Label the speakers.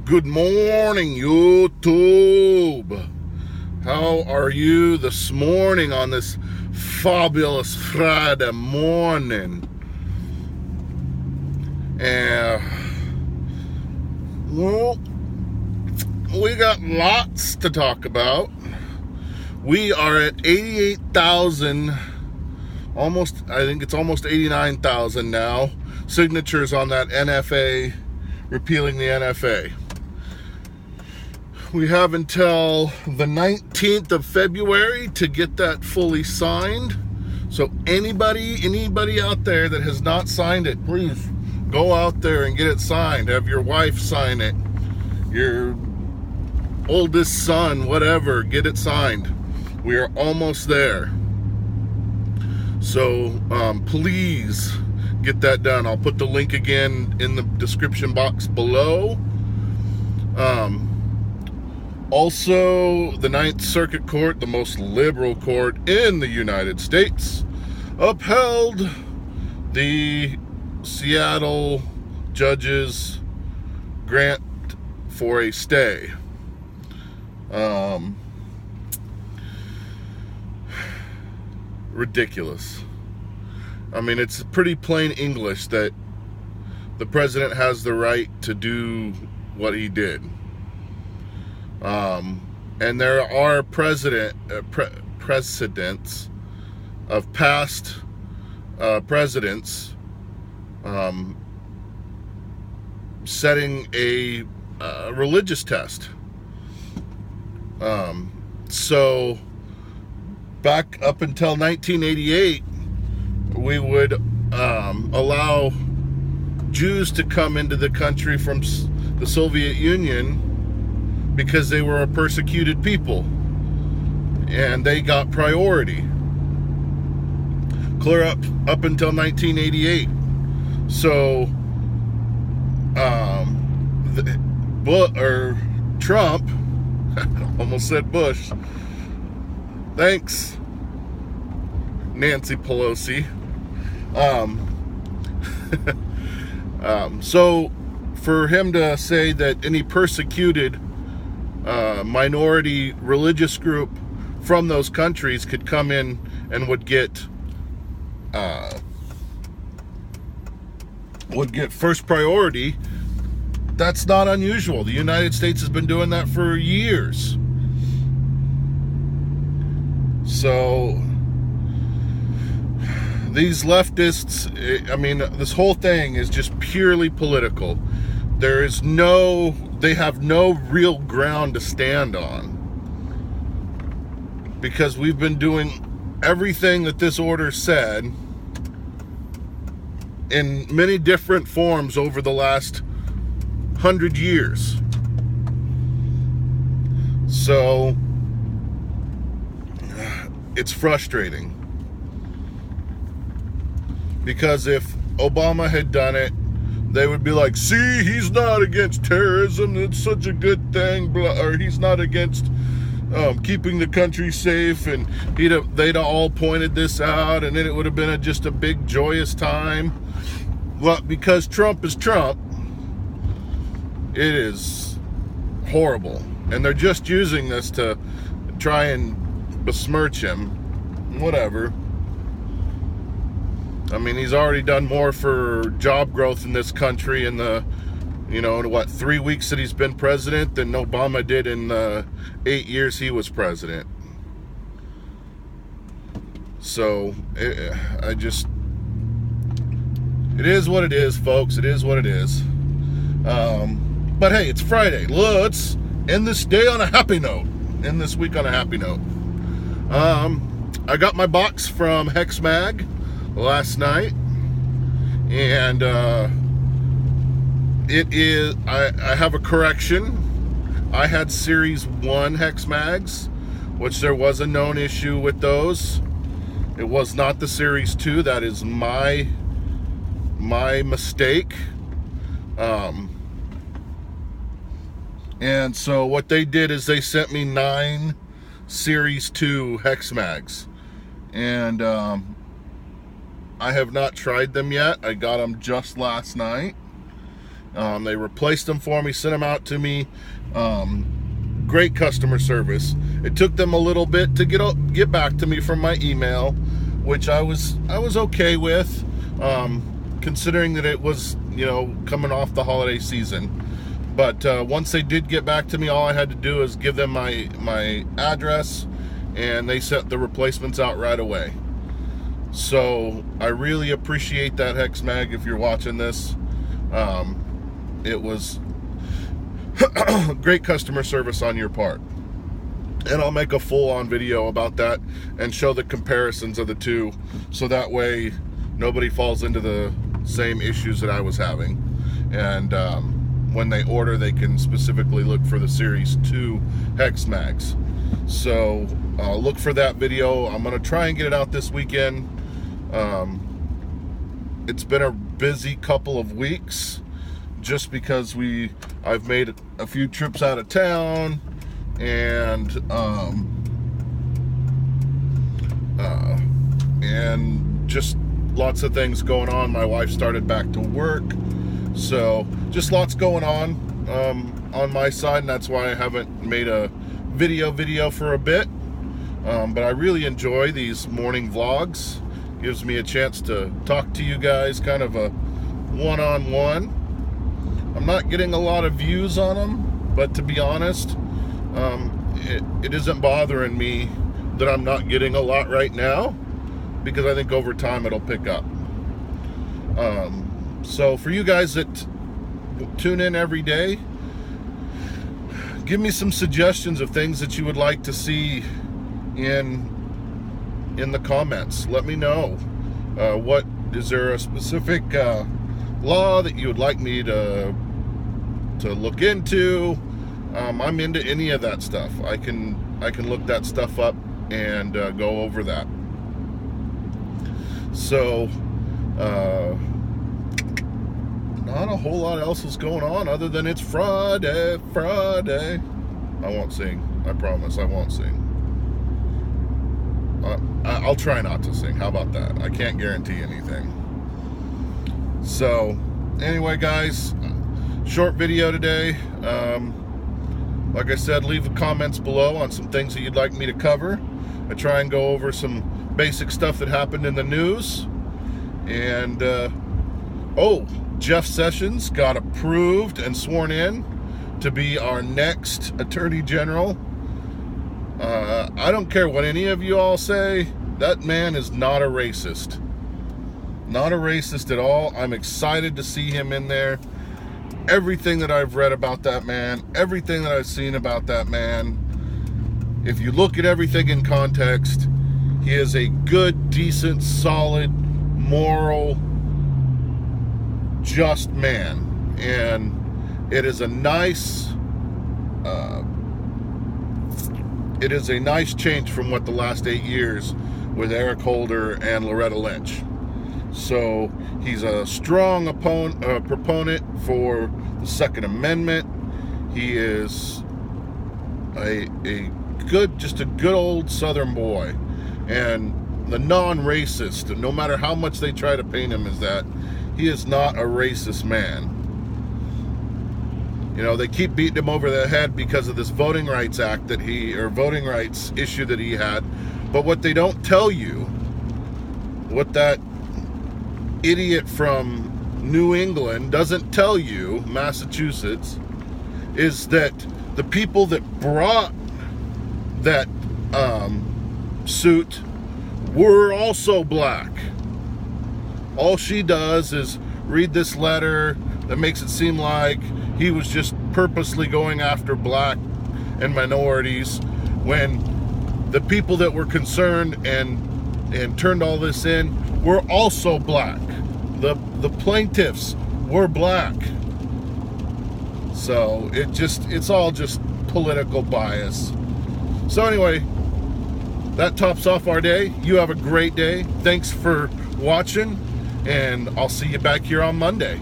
Speaker 1: Good morning, YouTube. How are you this morning on this fabulous Friday morning? And, well, we got lots to talk about. We are at 88,000, I think it's almost 89,000 now, signatures on that NFA, repealing the NFA. We have until the 19th of February to get that fully signed. So anybody out there that has not signed it, please go out there and get it signed. Have your wife sign it, your oldest son, whatever, get it signed. We are almost there. So please get that done. I'll put the link again in the description box below. Also, the Ninth Circuit Court, the most liberal court in the United States, upheld the Seattle judge's grant for a stay. Ridiculous. I mean, it's pretty plain English that the president has the right to do what he did. And there are precedents of past presidents setting a religious test. So back up until 1988, we would allow Jews to come into the country from the Soviet Union because they were a persecuted people and they got priority clear up until 1988. So Trump almost said Bush, thanks Nancy Pelosi. So for him to say that any persecuted minority religious group from those countries could come in and would get first priority, that's not unusual. The United States has been doing that for years. So these leftists, I mean, this whole thing is just purely political. They have no real ground to stand on, because we've been doing everything that this order said in many different forms over the last 100 years. So it's frustrating, because if Obama had done it, they would be like, see, he's not against terrorism, it's such a good thing, or he's not against keeping the country safe, and they'd all pointed this out, and then it would have been just a big joyous time. Well, because Trump is Trump, it is horrible, and they're just using this to try and besmirch him. Whatever. I mean, he's already done more for job growth in this country in the 3 weeks that he's been president than Obama did in the 8 years he was president. So it is what it is, folks. It is what it is. But hey, it's Friday. Let's end this day on a happy note. End this week on a happy note. I got my box from Hex Mag last night, and I have a correction. I had Series 1 Hex Mags, which there was a known issue with those. It was not the Series 2. That is my mistake. And so what they did is they sent me 9 Series 2 Hex Mags, and I have not tried them yet. I got them just last night, They replaced them for me, sent them out to me. Great customer service. It took them a little bit to get back to me from my email, which I was okay with, considering that it was, you know, coming off the holiday season. But once they did get back to me, all I had to do is give them my address, and they sent the replacements out right away. So I really appreciate that, HexMag, if you're watching this. It was great customer service on your part. And I'll make a full-on video about that and show the comparisons of the two, so that way nobody falls into the same issues that I was having. And when they order, they can specifically look for the Series 2 HexMags. So look for that video. I'm going to try and get it out this weekend. It's been a busy couple of weeks, just because I've made a few trips out of town, and just lots of things going on. My wife started back to work, so just lots going on my side, and that's why I haven't made a video for a bit. But I really enjoy these morning vlogs. Gives me a chance to talk to you guys, kind of a one-on-one. I'm not getting a lot of views on them, but to be honest, it isn't bothering me that I'm not getting a lot right now, because I think over time it'll pick up. So for you guys that tune in every day, give me some suggestions of things that you would like to see in the comments. Let me know. What is there a specific law that you would like me to look into? I'm into any of that stuff. I can look that stuff up and go over that. So not a whole lot else is going on other than it's Friday. I won't sing. I promise I won't sing. I'll try not to sing. How about that? I can't guarantee anything. So anyway, guys, short video today. Like I said, leave the comments below on some things that you'd like me to cover. I try and go over some basic stuff that happened in the news. And Jeff Sessions got approved and sworn in to be our next Attorney General. I don't care what any of you all say, that man is not a racist. Not a racist at all. I'm excited to see him in there. Everything that I've read about that man, everything that I've seen about that man, if you look at everything in context, he is a good, decent, solid, moral, just man. And it is a nice change from what the last 8 years with Eric Holder and Loretta Lynch. So he's a strong proponent for the Second Amendment. He is a good old Southern boy, and the non-racist. No matter how much they try to paint him as that, he is not a racist man. You know, they keep beating him over the head because of this Voting Rights Act voting rights issue that he had. But what they don't tell you, what that idiot from New England doesn't tell you, Massachusetts, is that the people that brought that suit were also black. All she does is read this letter that makes it seem like he was just purposely going after black and minorities, when the people that were concerned and turned all this in were also black. The plaintiffs were black. So it's all just political bias. So anyway, that tops off our day. You have a great day. Thanks for watching, and I'll see you back here on Monday.